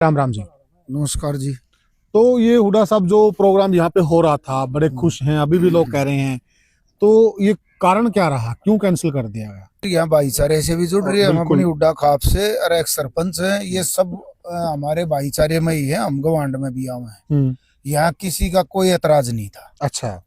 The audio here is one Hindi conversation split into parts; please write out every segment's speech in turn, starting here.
राम राम जी। नमस्कार जी। तो ये हुडा साहब जो प्रोग्राम यहाँ पे हो रहा था बड़े खुश हैं, अभी भी लोग कह रहे हैं, तो ये कारण क्या रहा, क्यों कैंसिल कर दिया गया? यहाँ भाईचारे से भी जुड़ रही है, हम बिल्कुल। अपनी हुड्डा खाप से और एक सरपंच है, ये सब हमारे भाईचारे में ही है, हम गवांड में भी आए हैं। यहाँ किसी का कोई एतराज नहीं था। अच्छा।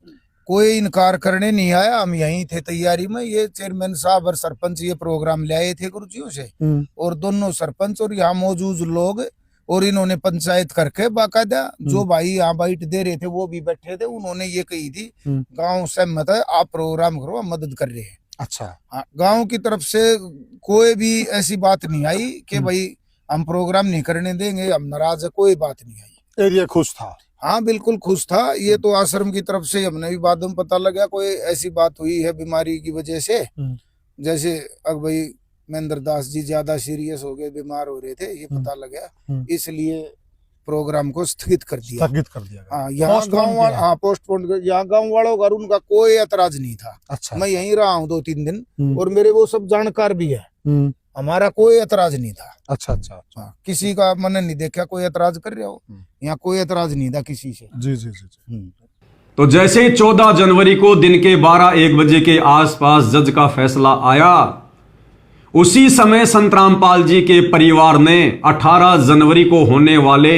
कोई इनकार करने नहीं आया, हम यहीं थे तैयारी में। ये चेयरमैन साहब और सरपंच ये प्रोग्राम ले आए थे गुरुजियों से, और दोनों सरपंच और यहाँ मौजूद लोग, और इन्होंने पंचायत करके बाकायदा जो भाई यहाँ बाइट दे रहे थे वो भी बैठे थे, उन्होंने ये कही थी गांव सहमत है, आप प्रोग्राम करो, हम मदद कर रहे हैं। अच्छा। हाँ, गांव की तरफ से कोई भी ऐसी बात नहीं आई कि भाई हम प्रोग्राम नहीं करने देंगे, हम नाराज है, कोई बात नहीं आई। एरिया खुश था। हाँ बिल्कुल खुश था। ये तो आश्रम की तरफ से हमने भी बाद में पता लगा कोई ऐसी बात हुई है बीमारी की वजह से, जैसे अब भाई महेंद्र दास जी ज्यादा सीरियस हो गए, बीमार हो रहे थे, ये पता लगा, इसलिए प्रोग्राम को स्थगित कर दिया। हाँ, यहाँ गाँव वाला, हाँ पोस्टपोन, यहाँ गाँव वालों का उनका कोई एतराज नहीं था। अच्छा। मैं यहीं रहा हूँ 2-3 दिन, और मेरे वो सब जानकार भी है, हमारा कोई एतराज नहीं था। अच्छा अच्छा। हाँ, किसी का मैंने नहीं देखा कोई एतराज कर रहा हो, यहाँ कोई एतराज नहीं था किसी से। जी जी जी। तो जैसे 14 जनवरी को दिन के 12-1 बजे के आसपास जज का फैसला आया, उसी समय संत रामपाल जी के परिवार ने 18 जनवरी को होने वाले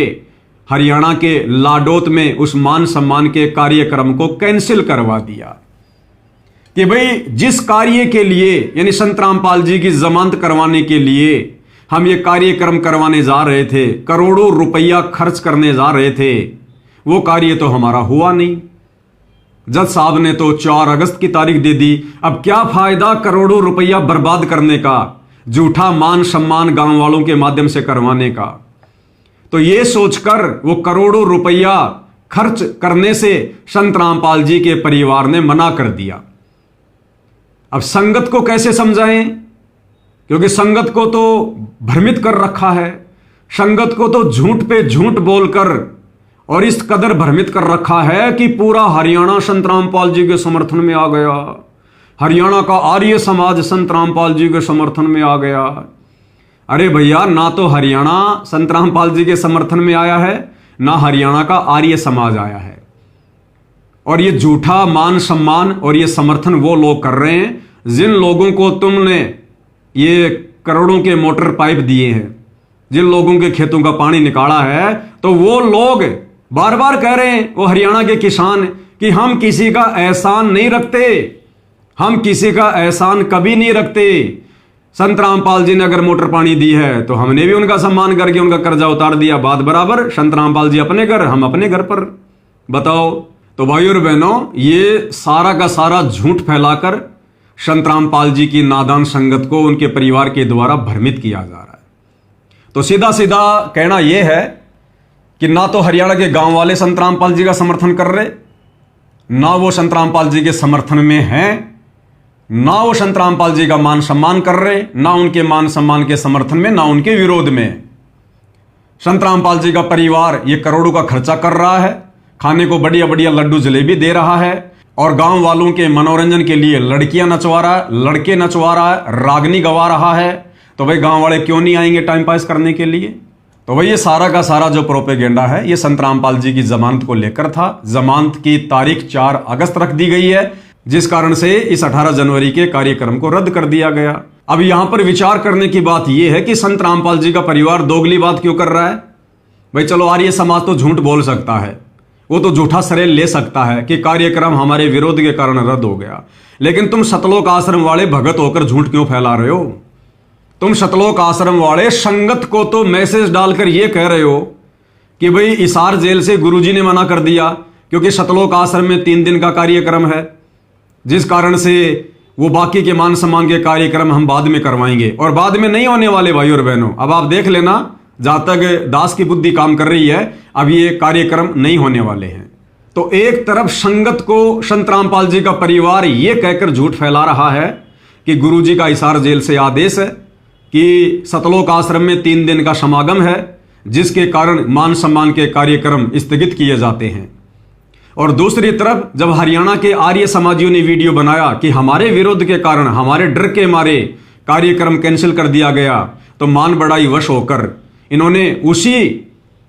हरियाणा के लाडोत में उस मान सम्मान के कार्यक्रम को कैंसिल करवा दिया कि भाई जिस कार्य के लिए, यानी संत रामपाल जी की जमानत करवाने के लिए हम ये कार्यक्रम करवाने जा रहे थे, करोड़ों रुपया खर्च करने जा रहे थे, वो कार्य तो हमारा हुआ नहीं। जज साहब ने तो 4 अगस्त की तारीख दे दी। अब क्या फायदा करोड़ों रुपया बर्बाद करने का, झूठा मान सम्मान गांव वालों के माध्यम से करवाने का। तो ये सोचकर वो करोड़ों रुपया खर्च करने से संत रामपाल जी के परिवार ने मना कर दिया। अब संगत को कैसे समझाएं, क्योंकि संगत को तो भ्रमित कर रखा है, संगत को तो झूठ पे झूठ बोलकर और इस कदर भ्रमित कर रखा है कि पूरा हरियाणा संत रामपाल जी के समर्थन में आ गया, हरियाणा का आर्य समाज संत रामपाल जी के समर्थन में आ गया। अरे भैया, ना तो हरियाणा संत रामपाल जी के समर्थन में आया है, ना हरियाणा का आर्य समाज आया है। और ये झूठा मान सम्मान और ये समर्थन वो लोग कर रहे हैं जिन लोगों को तुमने ये करोड़ों के मोटर पाइप दिए हैं, जिन लोगों के खेतों का पानी निकाला है, तो वो लोग बार बार कह रहे हैं, वो हरियाणा के किसान, कि हम किसी का एहसान नहीं रखते, हम किसी का एहसान कभी नहीं रखते। संत रामपाल जी ने अगर मोटर पानी दी है तो हमने भी उनका सम्मान करके उनका कर्जा उतार दिया, बात बराबर। संत रामपाल जी अपने घर, हम अपने घर पर। बताओ। तो भाई और बहनों, ये सारा का सारा झूठ फैलाकर संत रामपाल जी की नादान संगत को उनके परिवार के द्वारा भ्रमित किया जा रहा है। तो सीधा सीधा कहना यह है कि ना तो हरियाणा के गांव वाले संत रामपाल जी का समर्थन कर रहे, ना वो संत रामपाल जी के समर्थन में हैं, ना वो संत रामपाल जी का मान सम्मान कर रहे, ना उनके मान सम्मान के समर्थन में, ना उनके विरोध में। संत रामपाल जी का परिवार ये करोड़ों का खर्चा कर रहा है, खाने को बढ़िया बढ़िया लड्डू जलेबी दे रहा है, और गांव वालों के मनोरंजन के लिए लड़कियां नचवा रहा है, लड़के नचवा रहा है, रागनी गवा रहा है। तो भाई गांव वाले क्यों नहीं आएंगे टाइम पास करने के लिए? तो भाई ये सारा का सारा जो प्रोपेगेंडा है, ये संत रामपाल जी की जमानत को लेकर था। जमानत की तारीख 4 अगस्त रख दी गई है, जिस कारण से इस 18 जनवरी के कार्यक्रम को रद्द कर दिया गया। अब यहां पर विचार करने की बात यह है कि संत रामपाल जी का परिवार दोगली बात क्यों कर रहा है? भाई चलो, आर्य समाज तो झूठ बोल सकता है, वो तो झूठा श्रेय ले सकता है कि कार्यक्रम हमारे विरोध के कारण रद्द हो गया, लेकिन तुम सतलोक आश्रम वाले भगत होकर झूठ क्यों फैला रहे हो? तुम सतलोक आश्रम वाले संगत को तो मैसेज डालकर यह कह रहे हो कि भाई इसार जेल से गुरुजी ने मना कर दिया, क्योंकि सतलोक आश्रम में 3 दिन का कार्यक्रम है, जिस कारण से वो बाकी के मान सम्मान के कार्यक्रम हम बाद में करवाएंगे, और बाद में नहीं होने वाले भाई और बहनों। अब आप देख लेना, जहां तक दास की बुद्धि काम कर रही है, अब ये कार्यक्रम नहीं होने वाले हैं। तो एक तरफ संगत को संत रामपाल जी का परिवार ये कहकर झूठ फैला रहा है कि गुरुजी का हिसार जेल से आदेश है कि सतलोक आश्रम में 3 दिन का समागम है, जिसके कारण मान सम्मान के कार्यक्रम स्थगित किए जाते हैं। और दूसरी तरफ जब हरियाणा के आर्य समाजियों ने वीडियो बनाया कि हमारे विरोध के कारण, हमारे डर के मारे कार्यक्रम कैंसिल कर दिया गया, तो मान बढ़ाई वश होकर इन्होंने उसी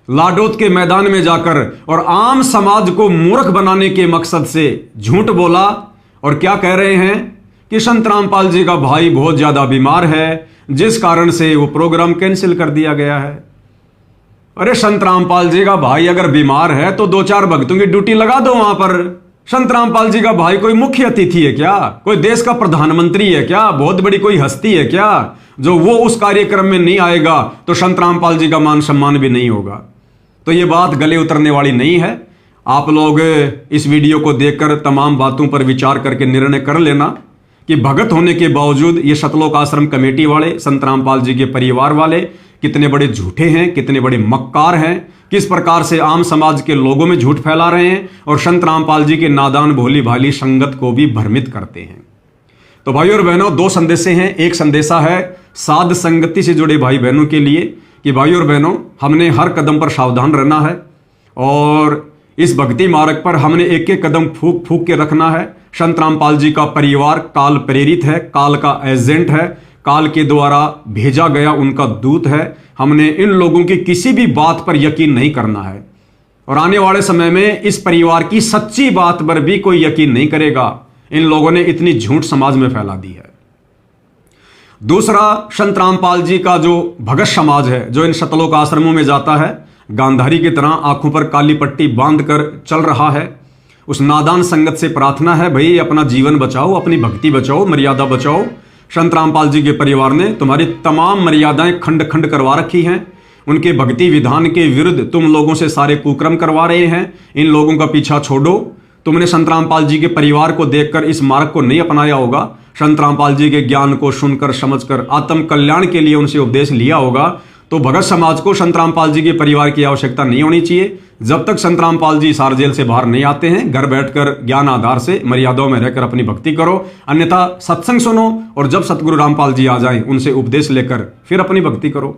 लाडोत के मैदान में जाकर और आम समाज को मूर्ख बनाने के मकसद से झूठ बोला और क्या कह रहे हैं कि संत रामपाल जी का भाई बहुत ज्यादा बीमार है, जिस कारण से वो प्रोग्राम कैंसिल कर दिया गया है। अरे संत रामपाल जी का भाई अगर बीमार है तो 2-4 भक्तों की ड्यूटी लगा दो वहां पर। संत रामपाल जी का भाई कोई मुख्य अतिथि है क्या? कोई देश का प्रधानमंत्री है क्या? बहुत बड़ी कोई हस्ती है क्या? जो वो उस कार्यक्रम में नहीं आएगा तो संत रामपाल जी का मान सम्मान भी नहीं होगा। तो ये बात गले उतरने वाली नहीं है। आप लोग इस वीडियो को देखकर तमाम बातों पर विचार करके निर्णय कर लेना कि भगत होने के बावजूद ये सतलोक आश्रम कमेटी वाले, संत रामपाल जी के परिवार वाले कितने बड़े झूठे हैं, कितने बड़े मक्कार हैं, किस प्रकार से आम समाज के लोगों में झूठ फैला रहे हैं और संत रामपाल जी के नादान भोली भाली संगत को भी भ्रमित करते हैं। तो भाई और बहनों, 2 संदेशे हैं। एक संदेशा है साध संगति से जुड़े भाई बहनों के लिए कि भाई और बहनों, हमने हर कदम पर सावधान रहना है और इस भक्ति मार्ग पर हमने एक एक कदम फूक फूक के रखना है। संत रामपाल जी का परिवार काल प्रेरित है, काल का एजेंट है, काल के द्वारा भेजा गया उनका दूत है। हमने इन लोगों की किसी भी बात पर यकीन नहीं करना है और आने वाले समय में इस परिवार की सच्ची बात पर भी कोई यकीन नहीं करेगा। इन लोगों ने इतनी झूठ समाज में फैला दी है। दूसरा, संत रामपाल जी का जो भगत समाज है, जो इन सतलोक आश्रमों में जाता है, गांधारी की तरह आंखों पर काली पट्टी बांधकर चल रहा है, उस नादान संगत से प्रार्थना है, भाई अपना जीवन बचाओ, अपनी भक्ति बचाओ, मर्यादा बचाओ। संत रामपाल जी के परिवार ने तुम्हारी तमाम मर्यादाएं खंड खंड करवा रखी हैं। उनके भक्ति विधान के विरुद्ध तुम लोगों से सारे कुक्रम करवा रहे हैं। इन लोगों का पीछा छोड़ो। तुमने संत रामपाल जी के परिवार को देखकर इस मार्ग को नहीं अपनाया होगा। संत रामपाल जी के ज्ञान को सुनकर समझकर आत्म कल्याण के लिए उनसे उपदेश लिया होगा। तो भगत समाज को संत रामपाल जी के परिवार की आवश्यकता नहीं होनी चाहिए। जब तक संत रामपाल जी सार जेल से बाहर नहीं आते हैं, घर बैठकर ज्ञान आधार से मर्यादाओं में रहकर अपनी भक्ति करो, अन्यथा सत्संग सुनो और जब सतगुरु रामपाल जी आ जाएं उनसे उपदेश लेकर फिर अपनी भक्ति करो।